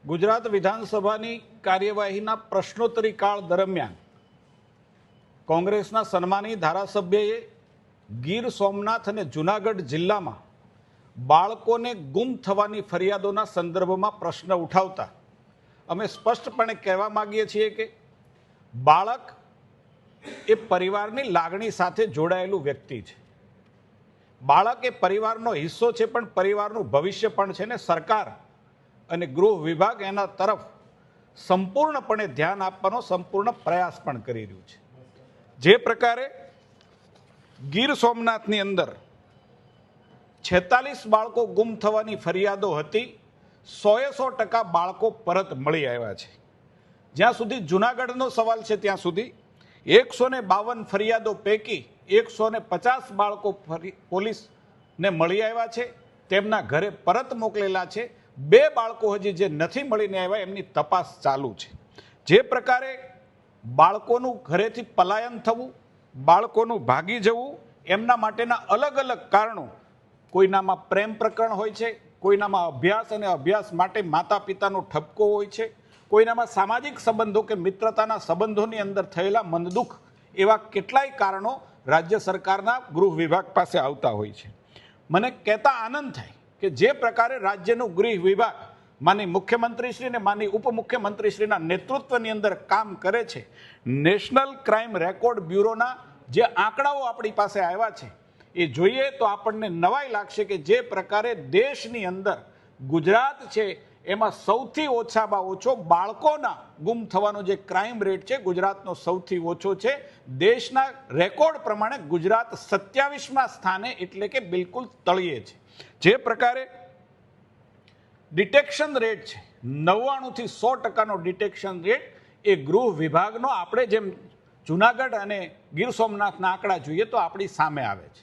ગુજરાત વિધાનસભાની કાર્યવાહીના પ્રશ્નોત્તરી કાળ દરમિયાન કોંગ્રેસના સન્માની ધારાસભ્યએ ગીર સોમનાથ અને જૂનાગઢ જિલ્લામાં બાળકોને ગુમ થવાની ફરિયાદોના સંદર્ભમાં પ્રશ્ન ઉઠાવતા અમે સ્પષ્ટપણે કહેવા માંગીએ છીએ કે બાળક એ પરિવારની લાગણી સાથે જોડાયેલું વ્યક્તિ છે. બાળક એ પરિવારનો હિસ્સો છે, પણ પરિવારનું ભવિષ્ય પણ છે ને સરકાર અને ગૃહ વિભાગ એના તરફ સંપૂર્ણપણે ધ્યાન આપવાનો સંપૂર્ણ પ્રયાસ પણ કરી રહ્યું છે. જે પ્રકારે ગીર સોમનાથની અંદર 46 બાળકો ગુમ થવાની ફરિયાદો હતી, 100% બાળકો પરત મળી આવ્યા છે. જ્યાં સુધી જૂનાગઢનો સવાલ છે ત્યાં સુધી 152 ફરિયાદો પૈકી 150 બાળકો પોલીસને મળી આવ્યા છે, તેમના ઘરે પરત મોકલેલા છે. 2 બાળકો હજી જે નથી મળીને આવ્યા એમની તપાસ ચાલુ છે. જે પ્રકારે બાળકોનું ઘરેથી પલાયન થવું, બાળકોનું ભાગી જવું, એમના માટેના અલગ અલગ કારણો, કોઈનામાં પ્રેમ પ્રકરણ હોય છે, કોઈનામાં અભ્યાસ અને અભ્યાસ માટે માતા પિતાનો ઠપકો હોય છે, કોઈનામાં સામાજિક સંબંધો કે મિત્રતાના સંબંધોની અંદર થયેલા મનદુખ, એવા કેટલાય કારણો રાજ્ય સરકારના ગૃહ વિભાગ પાસે આવતા હોય છે. મને કહેતા આનંદ થાય કે જે પ્રકારે રાજ્યનું ગૃહ વિભાગ માની મુખ્યમંત્રીશ્રી અને માની ઉપમુખ્યમંત્રીશ્રીના નેતૃત્વની અંદર કામ કરે છે, નેશનલ ક્રાઇમ રેકોર્ડ બ્યુરોના જે આંકડાઓ આપણી પાસે આવ્યા છે એ જોઈએ તો આપણને નવાઈ લાગશે કે જે પ્રકારે દેશની અંદર ગુજરાત છે એમાં સૌથી ઓછામાં ઓછો બાળકોના ગુમ થવાનો જે ક્રાઇમ રેટ છે ગુજરાતનો સૌથી ઓછો છે. દેશના રેકોર્ડ પ્રમાણે ગુજરાત 27મા સ્થાને એટલે કે બિલકુલ તળિયે છે. જે પ્રકારે ડિટેક્શન રેટ છે 99 થી 100%નો ડિટેક્શન રેટ એ ગૃહ વિભાગનો આપણે જેમ જૂનાગઢ અને ગીર સોમનાથના આંકડા જોઈએ તો આપણી સામે આવે છે.